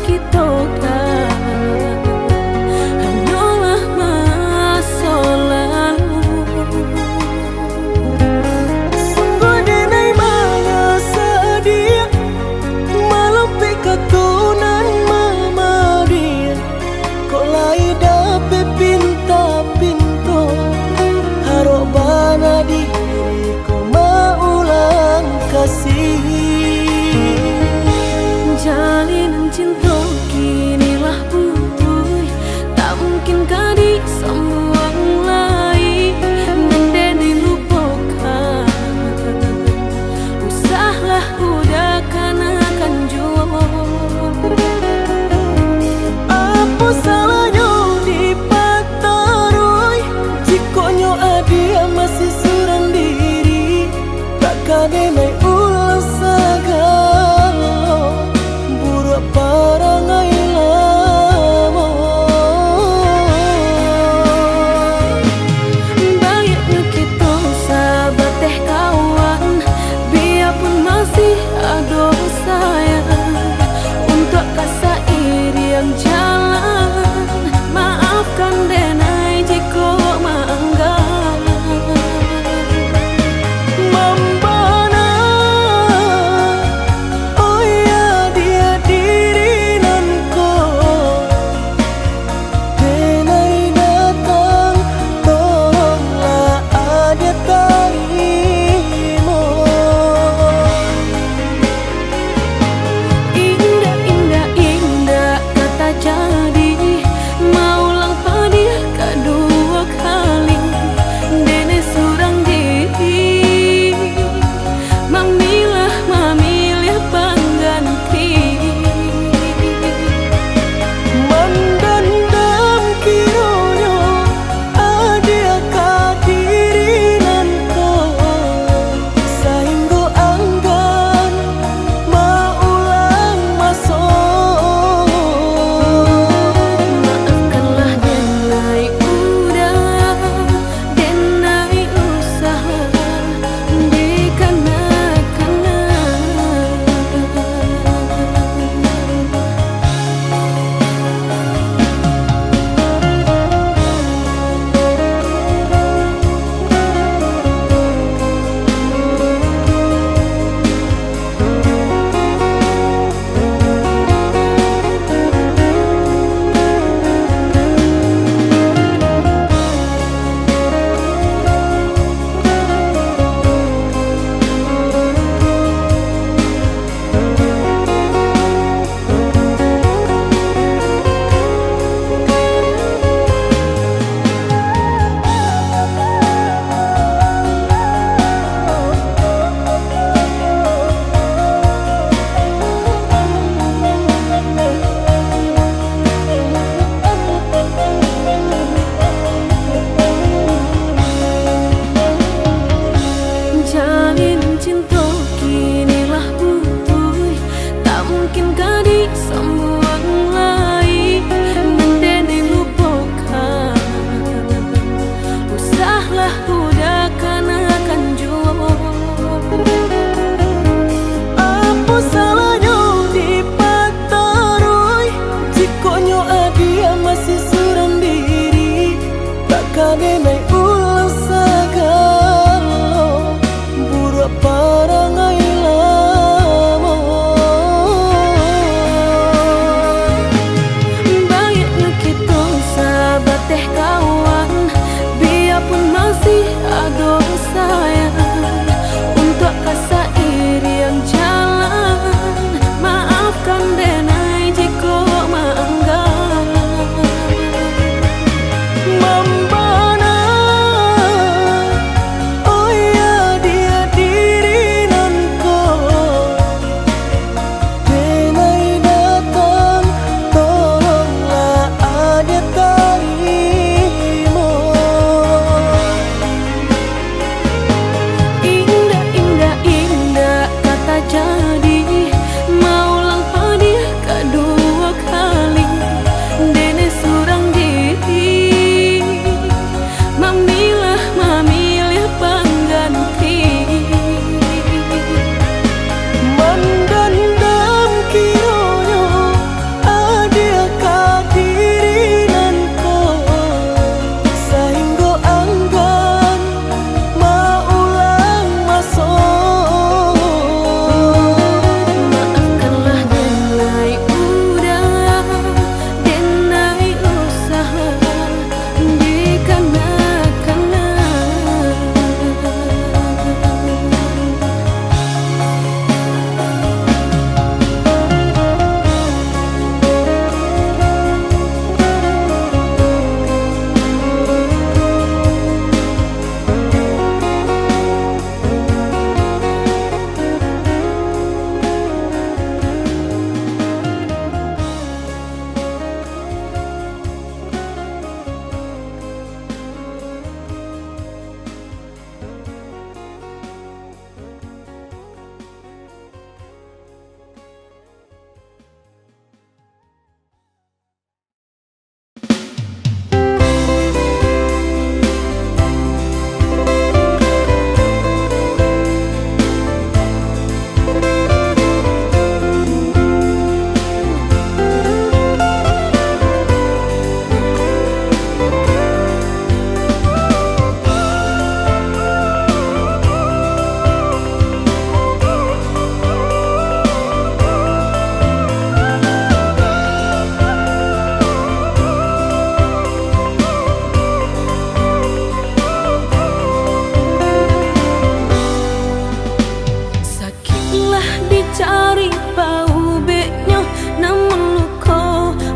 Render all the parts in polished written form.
kita kan hanyalah masa lalu. Sungguh denai maya sedih malampi katunan mama dia kok lai dape pinta pinto harok bana diriku maulang kasih. Jalinan cinta kinilah butuh, tak mungkin kadi semua lain dan dilupakan. Usahlah udah akan jua. Apa salahnya di pataroi jikonya adia masih surang diri tak kadenai ulang sagalo buruk parangai lamo.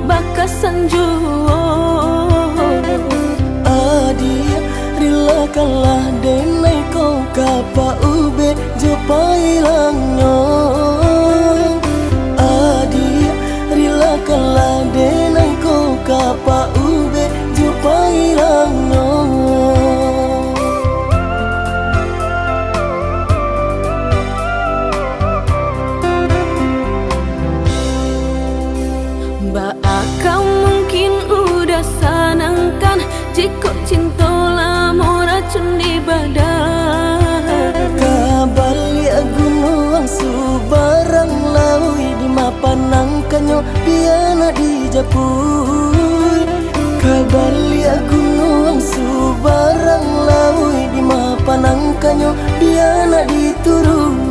bakasan juo. Adia rilakanlah denai kau kapa ube jopa hilangnya. Adia rilakanlah denai kau kapa ube jopa hilangnya. Kau mungkin udah sanangkan jika cinta lama racun di badan. Kabali gunung subarang laui di mapanangkanyo biana dijapui. Kabali gunung subarang laui di mapanangkanyo biana diturui.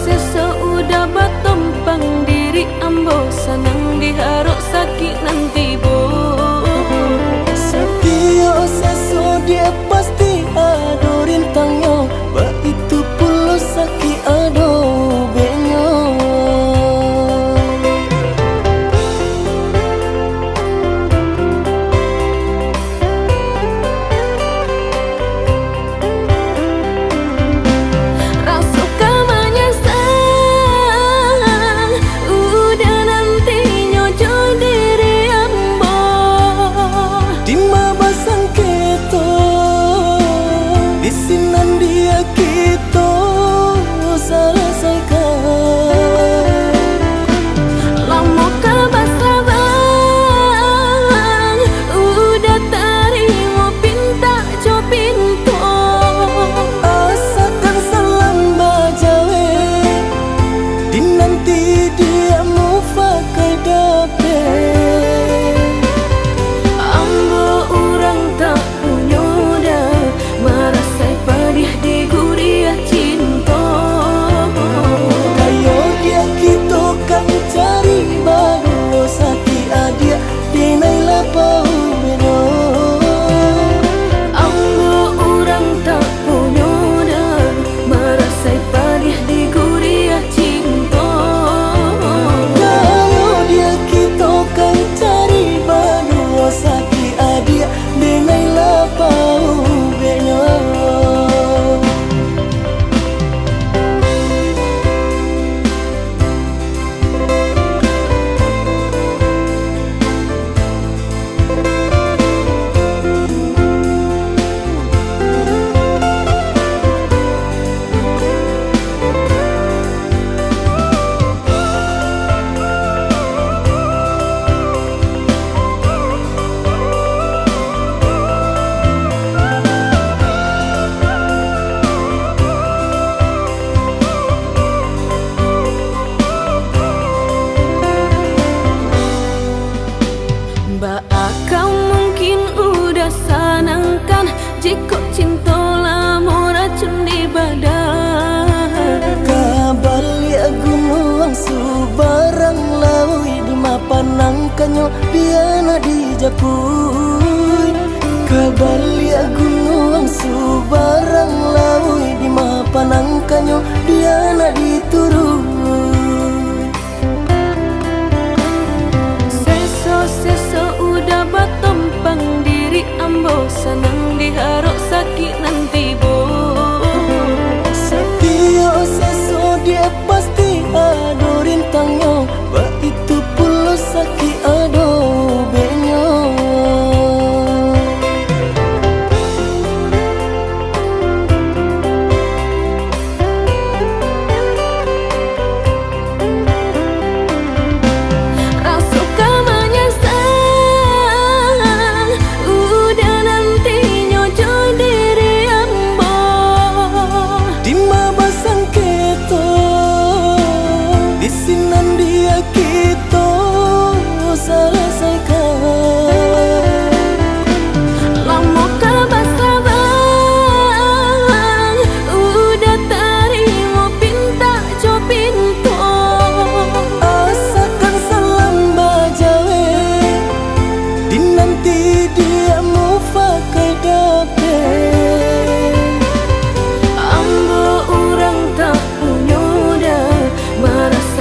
Seso udah batumpang diri ambo sanang diharuk sakit nanti bo. Satio seso dia pasti ado rintangnya, ba itu puluh sakit ado benyo. Isinan dia kita selesaikan. Lama kabasa bang, udah terima pinta jo pintu. Asakan salam bajawe, dinanti dia mau pakai dape. Ambo orang tak punya dah, merasa pedih di gurih cinta. Kayo dia kita kan cari baru sakit adia dinai lapau bedo. Ambo orang tak punya dah, merasa pedih di gurih cinta. Kayo dia kita kan cari baru sakit adia dinai lapau bedo. Kau mungkin udah sanangkan jika cinta lama racun di badan. Kabali gunung subarang laui di mapanangkanyo biana dijapui. Kabali gunung subarang laui di mapanangkanyo biana diturui. Seso udah batumpang diri ambo sanang diharuk sakit nanti bo. Satio seso dia pasti ado rintangnya, ba itu puluh sakit ado benyo. Isinan dia kita selesaikan. Lama kabasa bang, udah terima pinta jo pintu. Asakan salam bajawe, dinanti dia mau pakai dape. Ambo orang tak punya dah, merasa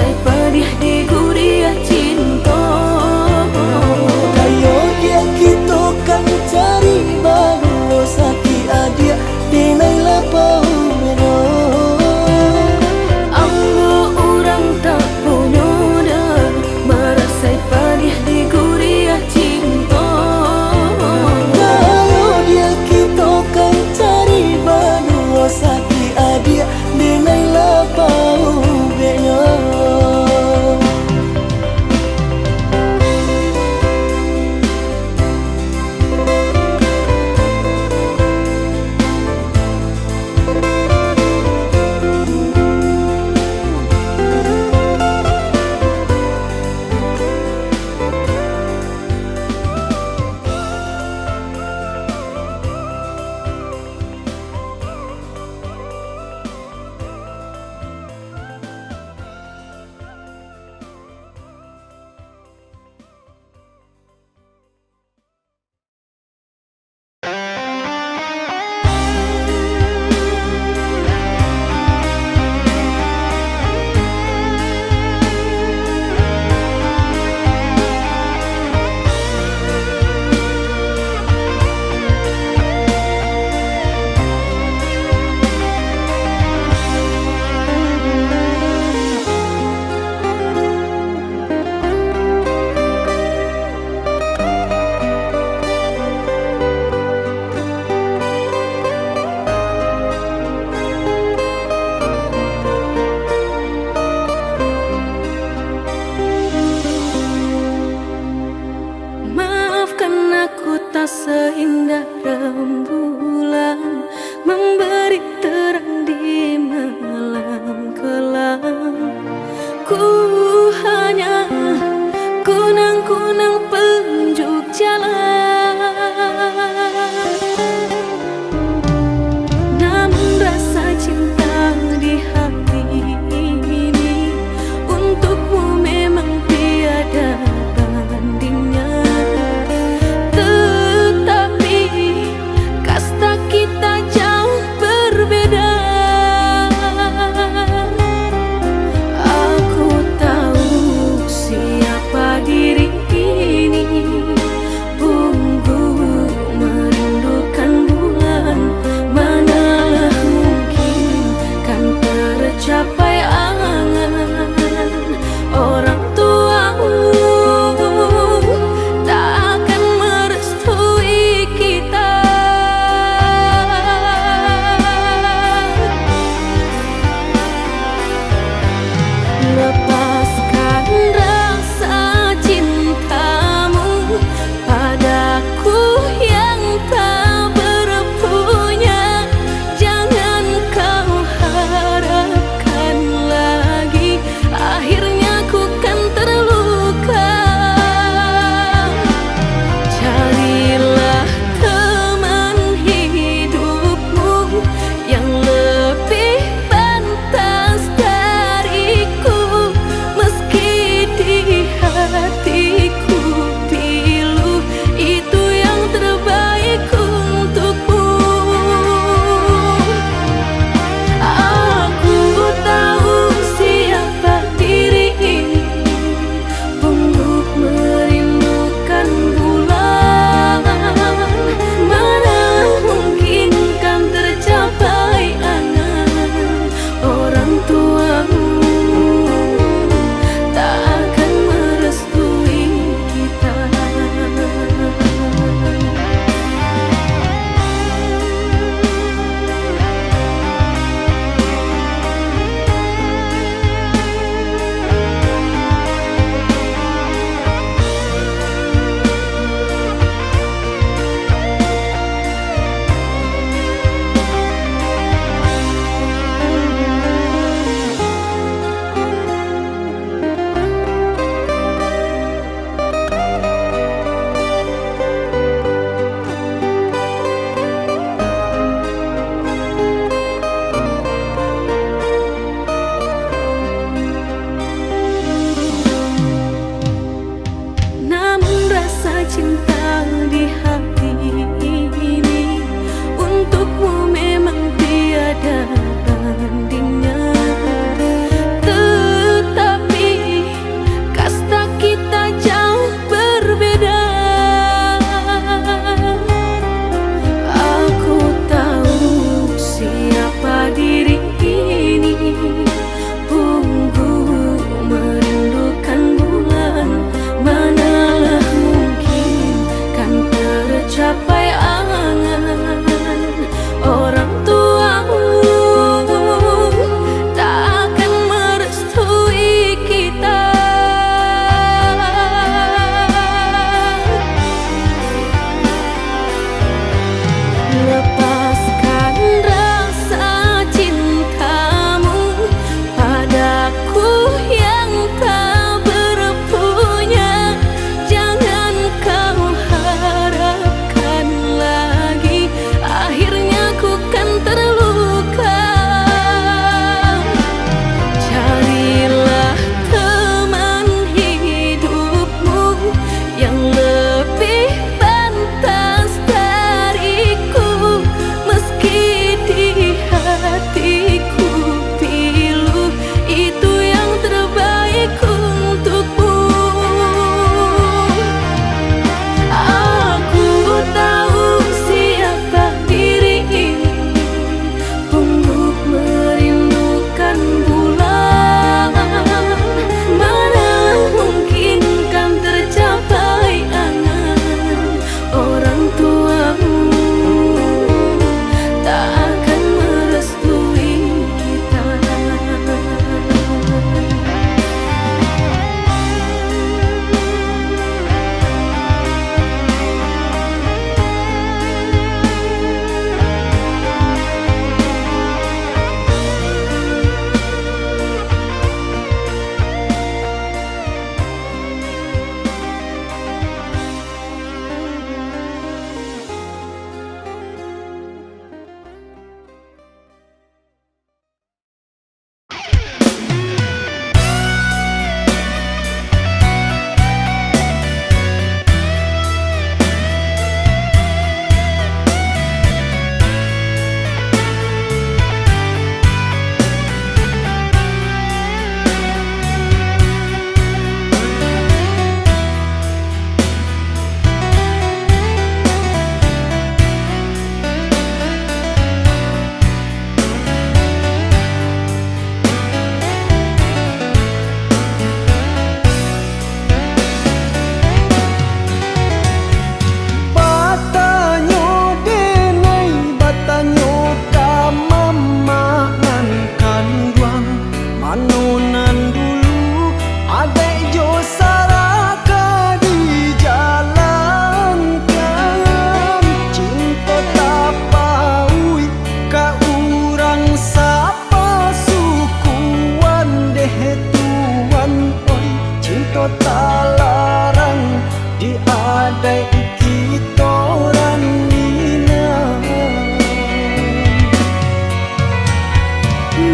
Tuhan, oi cinta tak larang diadai kita orang Nina.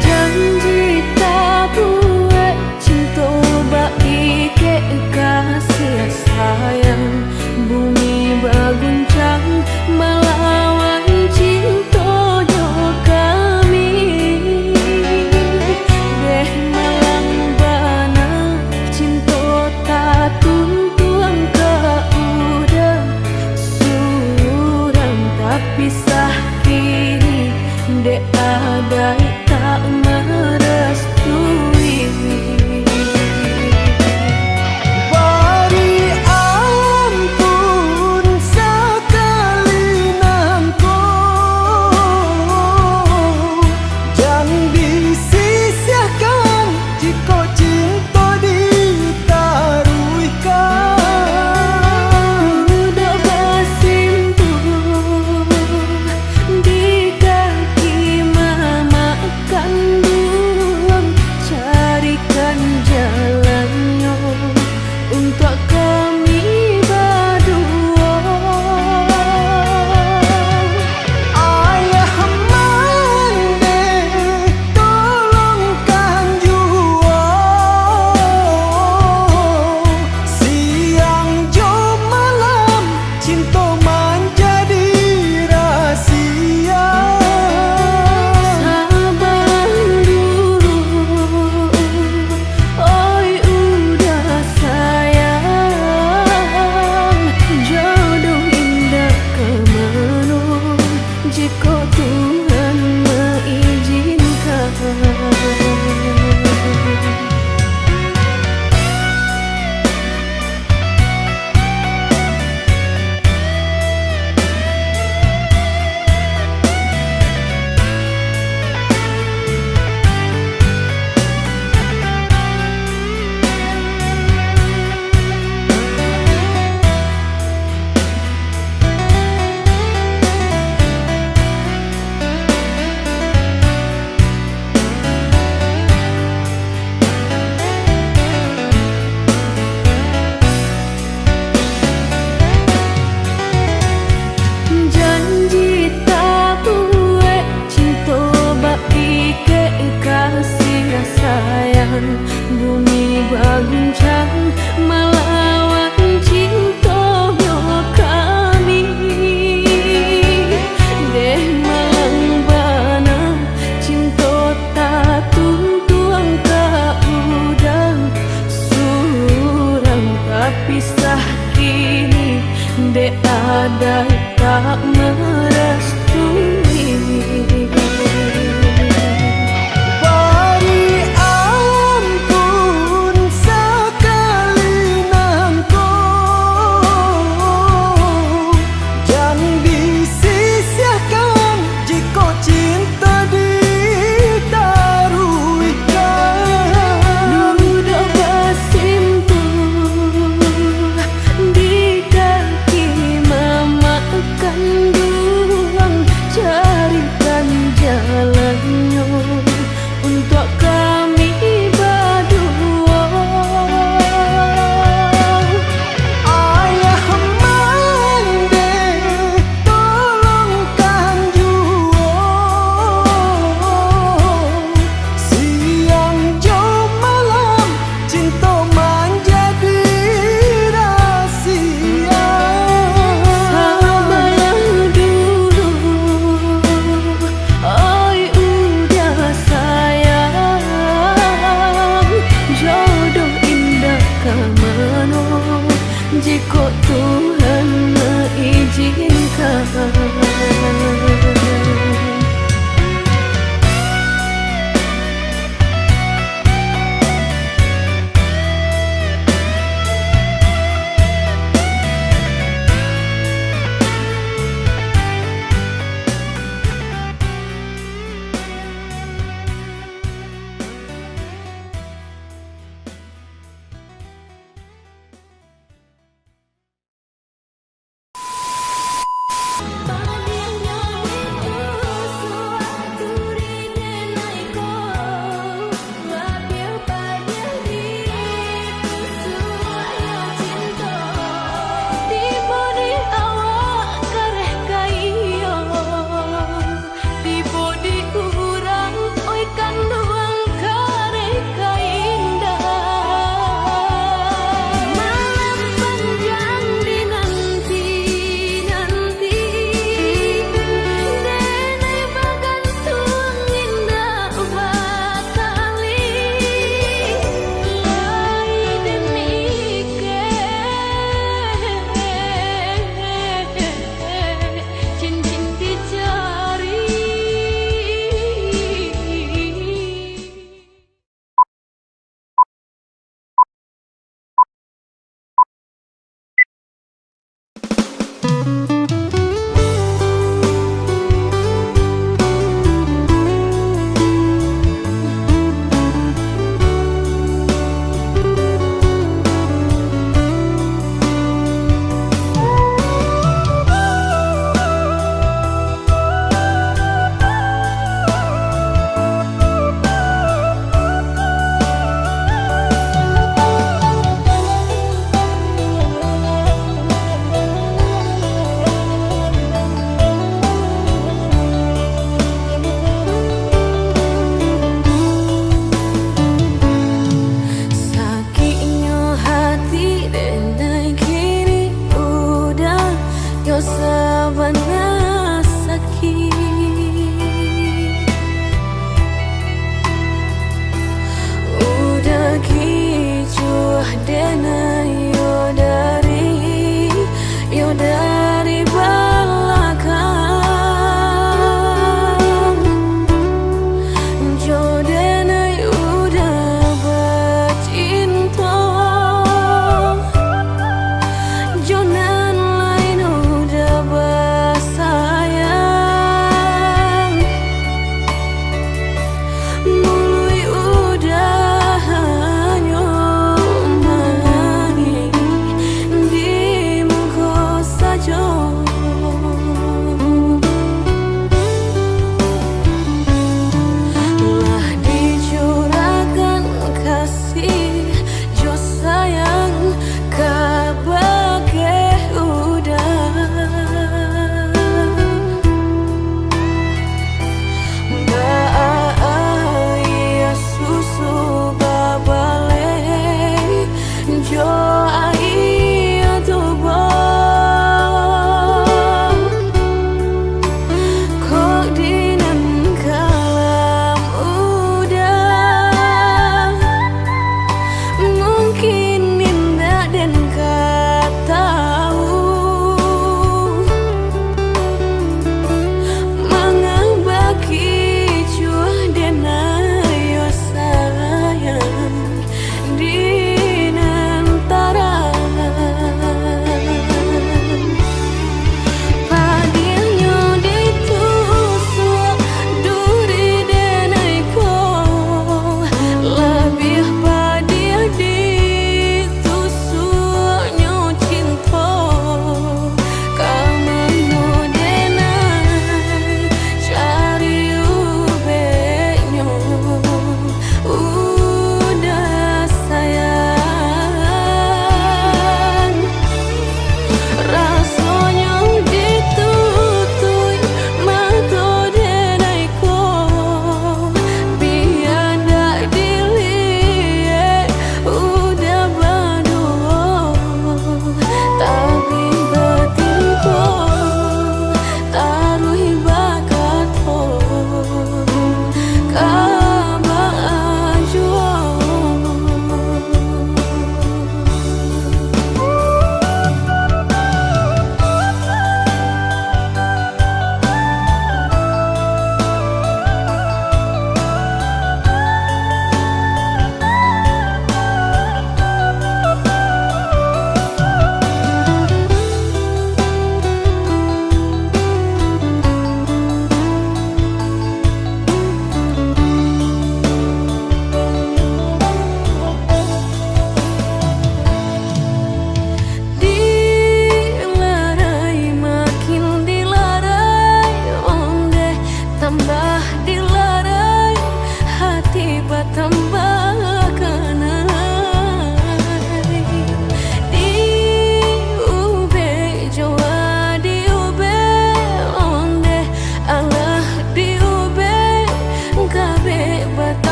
Janji tak buat cinta baik ke kasih sayang. Bumi berguncang melawan cinta kami. Deh malang bana cinta tak tuntuang ke udah surang tapi sah kini dek ada tak merestui. Beri ampun sekali nangko, jangan disisihkan jika cinta ditaruhkan. Udah bersimpuh di kaki mama kandung, carikan jalannya untuk kami berdua. Ayah mande tolongkan jua, siang jo malam cinta menjadi rahasia. Sabar dulu, oi udah sayang. Jodoh indah kemana jika Tuhan mengizinkan. Janji tak buat cinta baik ke kasih sayang. Bumi berguncang melawan cinta kami. Deh malang bana cinta tak tuntuang ke udang surang tapi sah kini dek ada tak merestui. Beri ampun sekali nangko, jangan disisihkan jika cinta ditaruhkan. Udah bersimpuh di kaki mama kandung, carikan jalannya untuk kami berdua. Ayah mande tolongkan jua, siang jo malam cinta menjadi rahasia. Sabar dulu, oi udah sayang. Jodoh indah kemana jika Tuhan mengizinkan.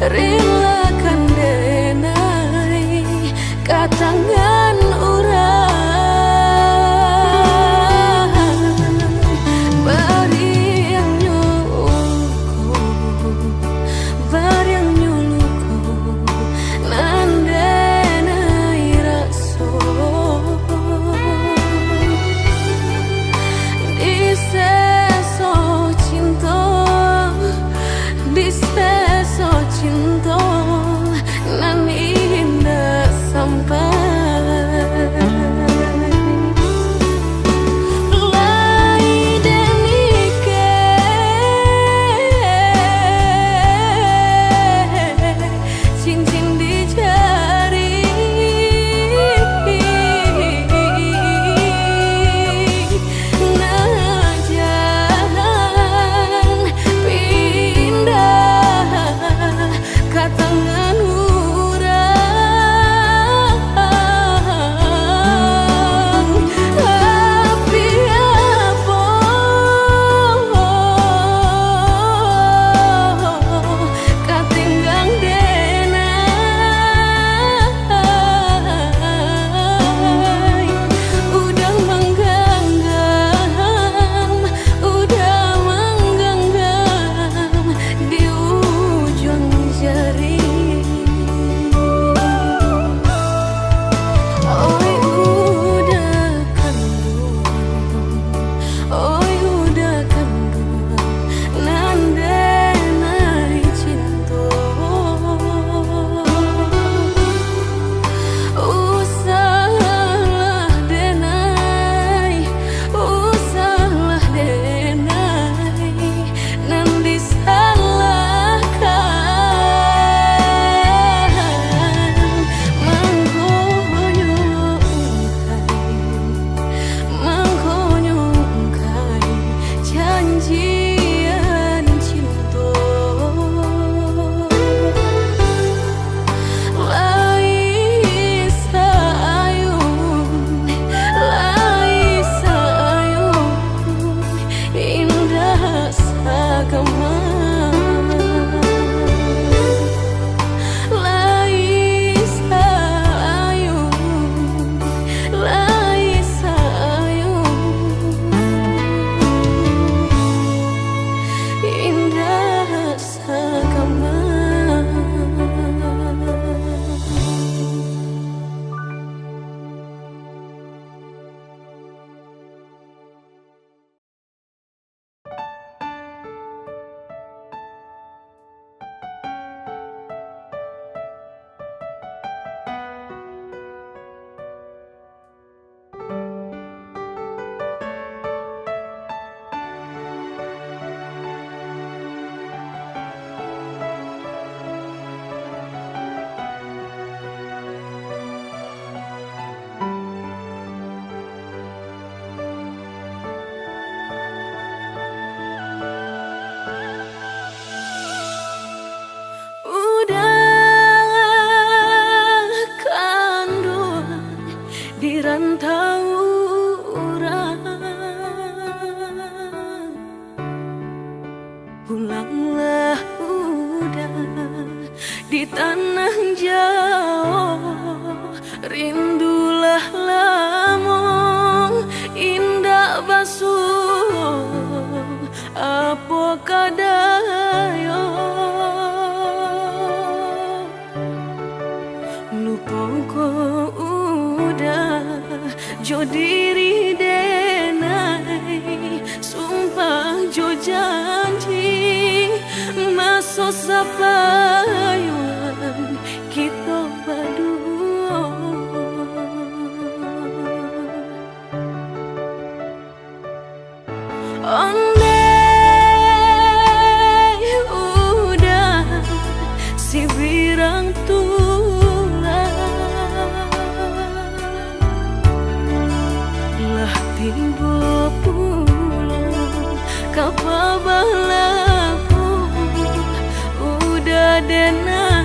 Relakan denai katangan urang bari yang nyuluko nandenai raso diseso cinta diseso cinta nan indah sampai rantau urang, pulanglah udah di tanah jauh, rindulah lamun indah basuh apa kadayo lupa kau udah jo diri denai sumpah jo janji masuk sapayuan kita berdua ondai udah si birang tiba pulang kapal balaku udah denai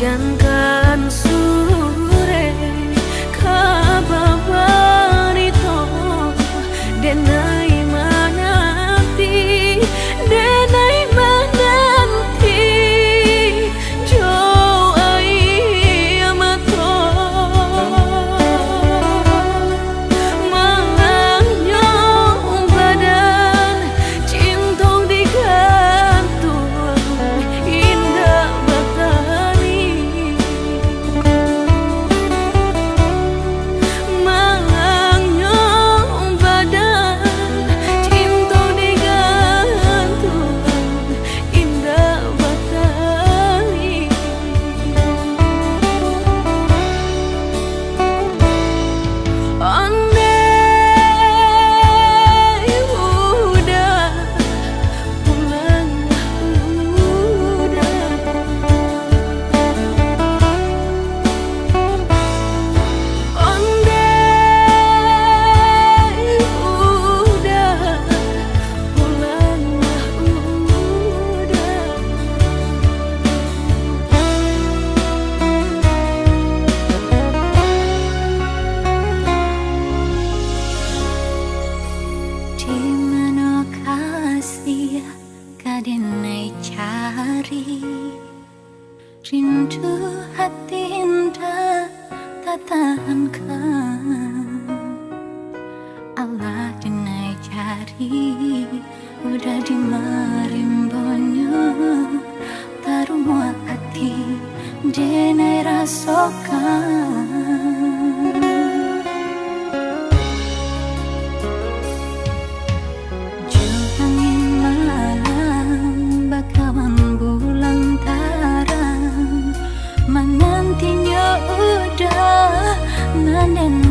jangan sore kababarito denai mananti jo ai amato manganyo badan cintong digantung indah batani manganyo badan cintong digantung indah batani andai udah pulang udah andai udah pulang udah di mana kasih kadenai cari rindu hati indah tak tahankan Allah denai cari udah di marimbonyo taruh hati denai rasakan angin malam bakawan bulan tarang menantinya udah nanen